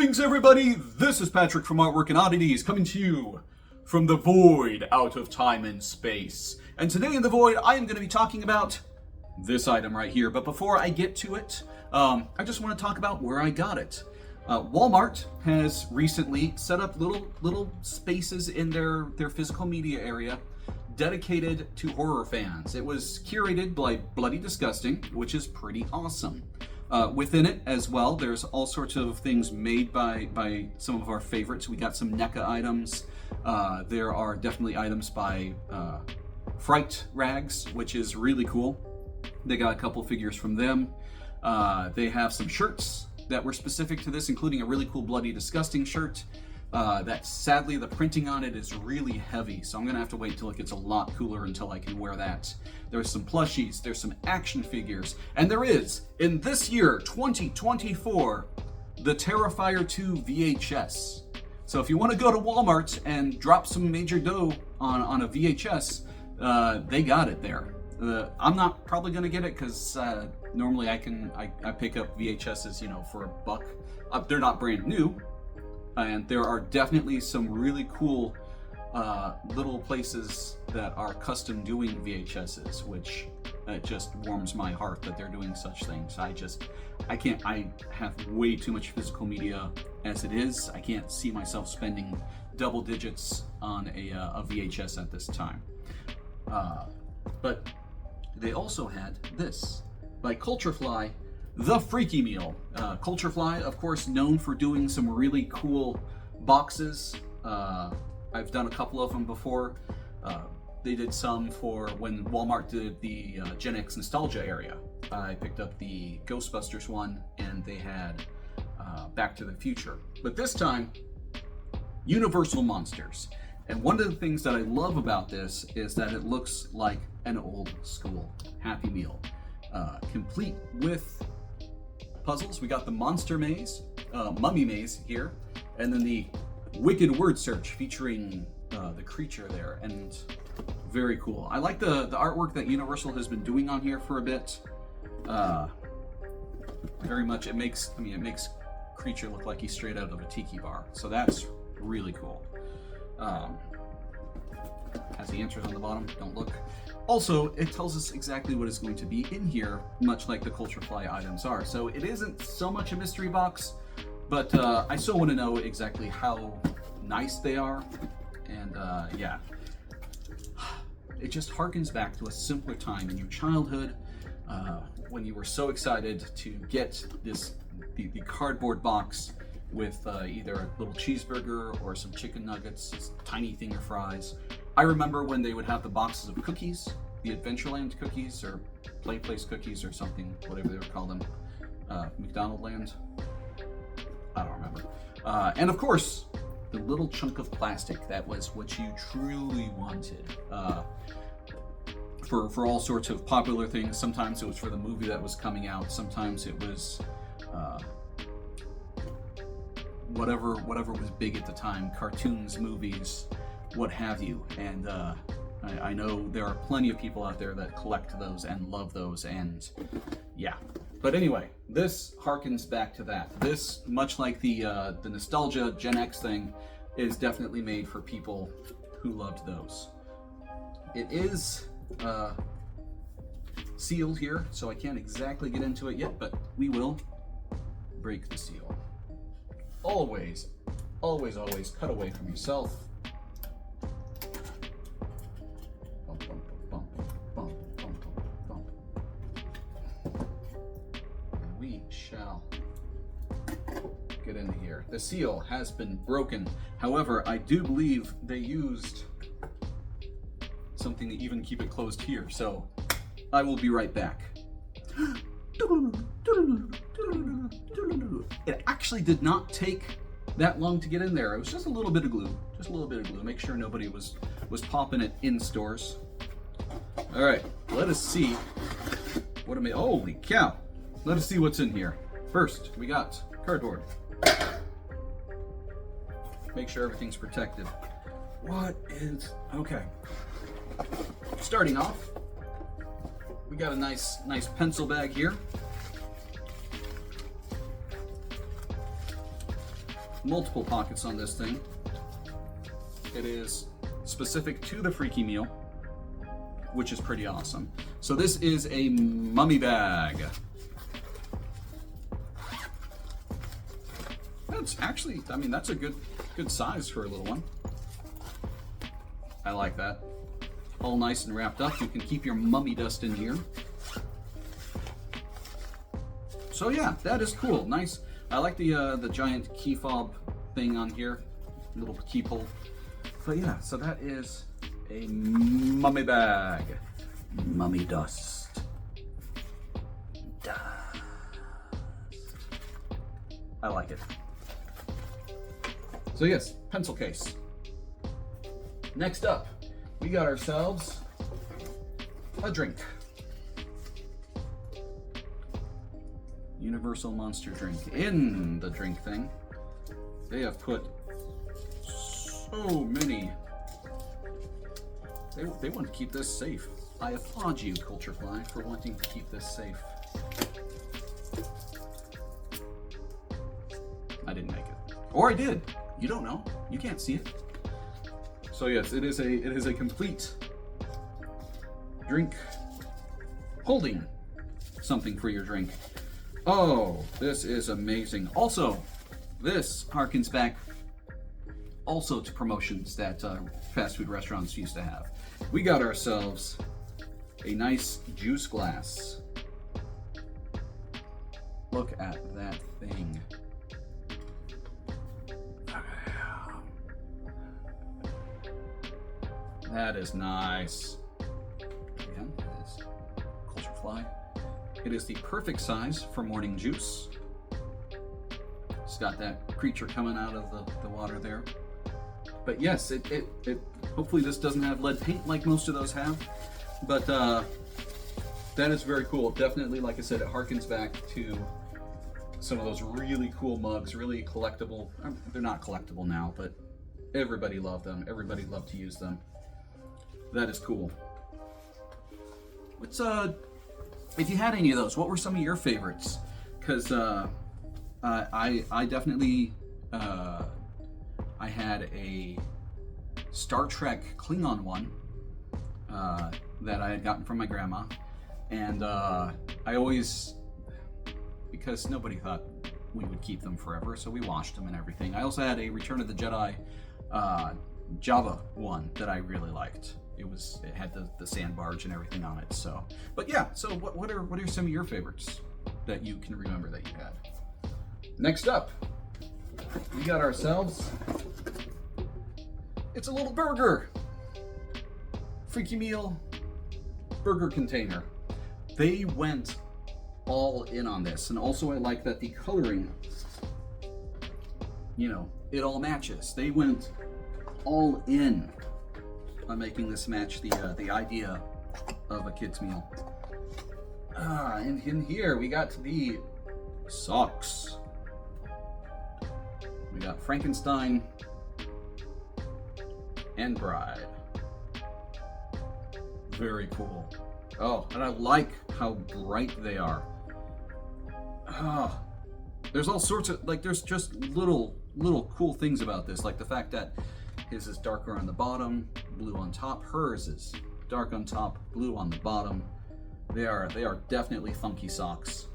Greetings, everybody! This is Patrick from Artwork and Oddities, coming to you from the void out of time and space. And today in the void, I am going to be talking about this item right here. But before I get to it, I just want to talk about where I got it. Walmart has recently set up little spaces in their physical media area dedicated to horror fans. It was curated by Bloody Disgusting, which is pretty awesome. Within it as well, there's all sorts of things made by some of our favorites. We got some NECA items. There are definitely items by Fright Rags, which is really cool. They got a couple figures from them. They have some shirts that were specific to this, including a really cool Bloody Disgusting shirt. That sadly the printing on it is really heavy, so I'm gonna have to wait till it gets a lot cooler until I can wear that. There's some plushies, there's some action figures, and there is, in this year, 2024, the Terrifier 2 VHS. So if you want to go to Walmart and drop some major dough on a VHS, they got it there. I'm not probably gonna get it because normally I pick up VHSs, for $1. They're not brand new. And there are definitely some really cool little places that are custom doing VHSs, which just warms my heart that they're doing such things. I have way too much physical media as it is. I can't see myself spending double digits on a VHS at this time. But they also had this by CultureFly, the Freakie Meal. CultureFly, of course, known for doing some really cool boxes. I've done a couple of them before. They did some for when Walmart did the Gen X nostalgia area. I picked up the Ghostbusters one, and they had Back to the Future. But this time, Universal Monsters. And one of the things that I love about this is that it looks like an old school Happy Meal. Complete with puzzles. We got the Monster Maze, Mummy Maze here, and then the Wicked Word Search featuring the creature there, and very cool. I like the artwork that Universal has been doing on here for a bit. Very much, it makes creature look like he's straight out of a tiki bar, so that's really cool. Has the answers on the bottom, don't look. Also, it tells us exactly what is going to be in here, much like the CultureFly items are. So it isn't so much a mystery box, but I still want to know exactly how nice they are. And yeah, it just harkens back to a simpler time in your childhood when you were so excited to get the cardboard box with either a little cheeseburger or some chicken nuggets, a tiny thing of fries. I remember when they would have the boxes of cookies, the Adventureland cookies or Play Place cookies or something, whatever they would call them, McDonald Land, I don't remember. And of course, the little chunk of plastic that was what you truly wanted. For all sorts of popular things. Sometimes it was for the movie that was coming out, sometimes it was whatever was big at the time, cartoons, movies, what have you. And I know there are plenty of people out there that collect those and love those, and yeah. But anyway, this harkens back to that. This, much like the nostalgia Gen X thing, is definitely made for people who loved those. It is sealed here, so I can't exactly get into it yet, but we will break the seal. Always, always, always cut away from yourself. Bump, bump, bump, bump, bump, bump, bump. And we shall get into here. The seal has been broken. However, I do believe they used something to even keep it closed here, so I will be right back. It actually did not take that long to get in there. It was just a little bit of glue. Just a little bit of glue. Make sure nobody was popping it in stores. All right, let us see what I made. Holy cow. Let us see what's in here. First, we got cardboard. Make sure everything's protected. Okay. Starting off, we got a nice pencil bag here. multiple pockets on this thing. It is specific to the Freakie Meal, which is pretty awesome. So this is a mummy bag. That's actually, I mean, that's a good size for a little one. I like that. All nice and wrapped up. You can keep your mummy dust in here. So yeah, that is cool. Nice. I like the giant key fob thing on here, little keyhole. But yeah, so that is a mummy bag. Mummy dust. Dust. I like it. So yes, pencil case. Next up, we got ourselves a drink. Universal Monster drink. In the drink thing, they have put so many. They want to keep this safe. I applaud you, CultureFly, for wanting to keep this safe. I didn't make it, or I did. You don't know. You can't see it. So yes, it is a complete drink holding something for your drink. Oh, this is amazing. Also, this harkens back also to promotions that fast food restaurants used to have. We got ourselves a nice juice glass. Look at that thing. That is nice. Again, it is CultureFly. It is the perfect size for morning juice. It's got that creature coming out of the water there. But yes, it hopefully this doesn't have lead paint like most of those have. But that is very cool. Definitely, like I said, it harkens back to some of those really cool mugs, really collectible. They're not collectible now, but everybody loved them. Everybody loved to use them. That is cool. What's if you had any of those, what were some of your favorites? Because I definitely I had a Star Trek Klingon one that I had gotten from my grandma, and I always, because nobody thought we would keep them forever, so we washed them and everything. I also had a Return of the Jedi Java one that I really liked. It had the sand barge and everything on it. So, but yeah. So what are some of your favorites that you can remember that you had? Next up, we got ourselves. It's a little burger. Freakie Meal burger container. They went all in on this, and also I like that the coloring, you know, it all matches. They went all in on making this match the idea of a kid's meal. And in here we got the socks. We got Frankenstein and Bride. Very cool. Oh, and I like how bright they are. There's all sorts of, like, there's just little cool things about this, like the fact that his is darker on the bottom, blue on top. Hers is dark on top, blue on the bottom. They are definitely funky socks,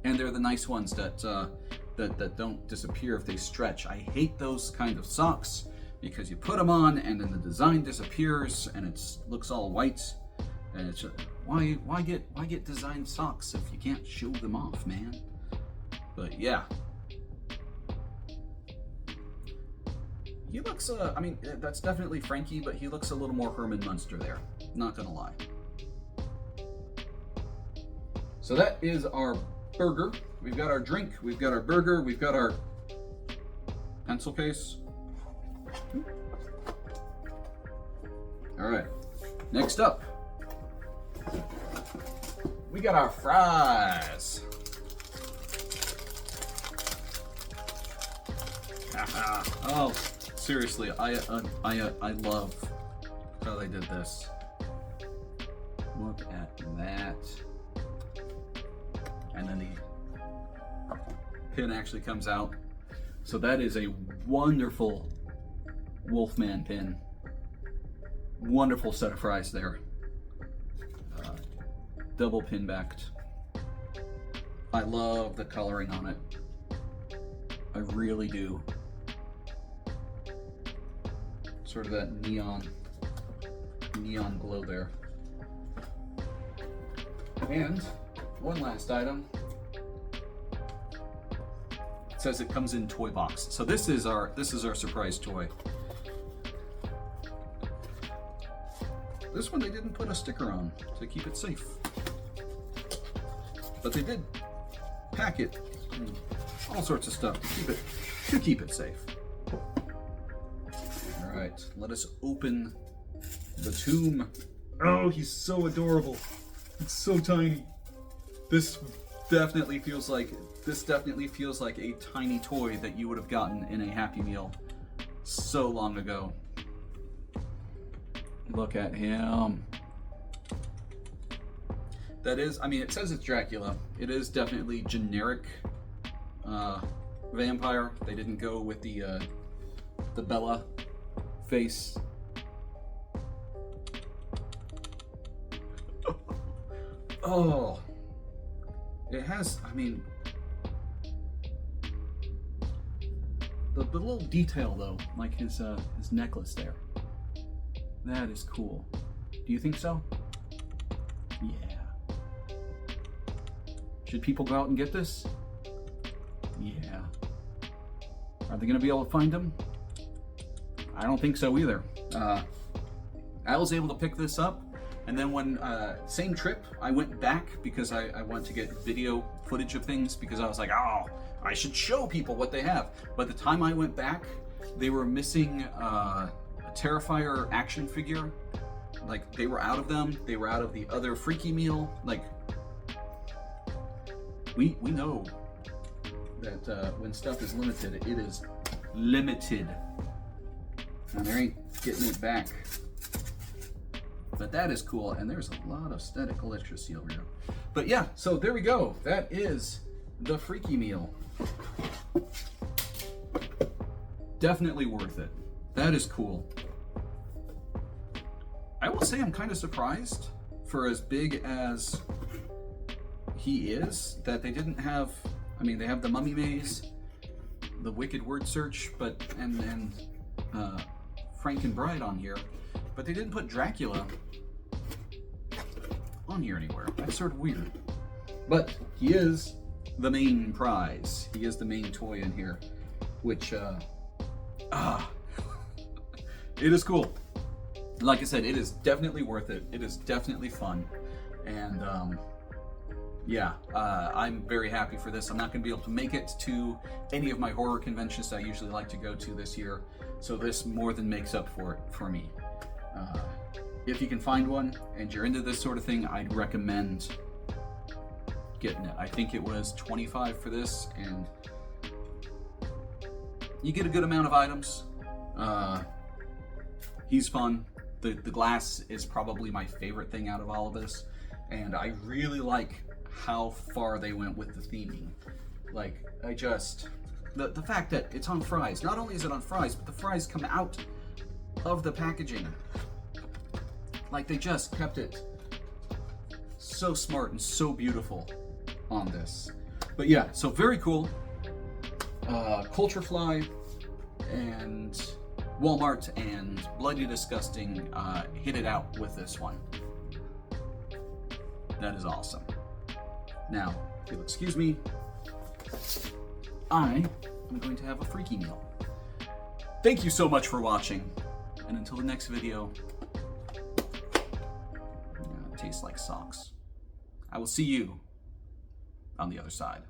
and they're the nice ones that don't disappear if they stretch. I hate those kind of socks because you put them on and then the design disappears and it looks all white, and it's just, why get designed socks if you can't show them off, man? But yeah. He looks, I mean, that's definitely Frankie, but he looks a little more Herman Munster there. Not gonna lie. So that is our burger. We've got our drink, we've got our burger, we've got our pencil case. All right, next up, we got our fries. Oh. Seriously, I love how they did this. Look at that. And then the pin actually comes out. So that is a wonderful Wolfman pin. Wonderful set of fries there. Double pin backed. I love the coloring on it. I really do. Sort of that neon glow there. And one last item. It says it comes in toy box. So this is our surprise toy. This one they didn't put a sticker on to keep it safe, but they did pack it and all sorts of stuff to keep it safe. All right, let us open the tomb. Oh, he's so adorable. It's so tiny. This definitely feels like a tiny toy that you would have gotten in a Happy Meal so long ago. Look at him. That is, I mean, it says it's Dracula. It is definitely generic vampire. They didn't go with the Bella face. Oh, it has, I mean, the little detail though, like his necklace there. That is cool. Do you think so? Yeah. Should people go out and get this? Yeah. Are they going to be able to find them? I don't think so either. I was able to pick this up, and then when, same trip, I went back because I wanted to get video footage of things because I was like, oh, I should show people what they have. By the time I went back, they were missing a Terrifier action figure. Like, they were out of them. They were out of the other Freakie Meal. Like, we know that when stuff is limited, it is limited. And there ain't getting it back. But that is cool, and there's a lot of static electricity over here. But yeah, so there we go. That is the Freakie Meal. Definitely worth it. That is cool. I will say I'm kind of surprised, for as big as he is, that they didn't have, I mean, they have the Mummy Maze, the Wicked Word Search, but and Frankenbride on here, but they didn't put Dracula on here anywhere. That's sort of weird. But he is the main prize. He is the main toy in here, which, it is cool. Like I said, it is definitely worth it. It is definitely fun. And, yeah, I'm very happy for this. I'm not going to be able to make it to any of my horror conventions that I usually like to go to this year, so this more than makes up for it for me. If you can find one and you're into this sort of thing, I'd recommend getting it. I think it was $25 for this, and you get a good amount of items. He's fun. The glass is probably my favorite thing out of all of this, and I really like how far they went with the theming. Like, I just, the fact that it's on fries. Not only is it on fries, but the fries come out of the packaging. Like, they just kept it so smart and so beautiful on this. But yeah, so very cool. CultureFly and Walmart and Bloody Disgusting hit it out with this one. That is awesome. Now, if you'll excuse me, I am going to have a Freakie Meal. Thank you so much for watching, and until the next video, it tastes like socks. I will see you on the other side.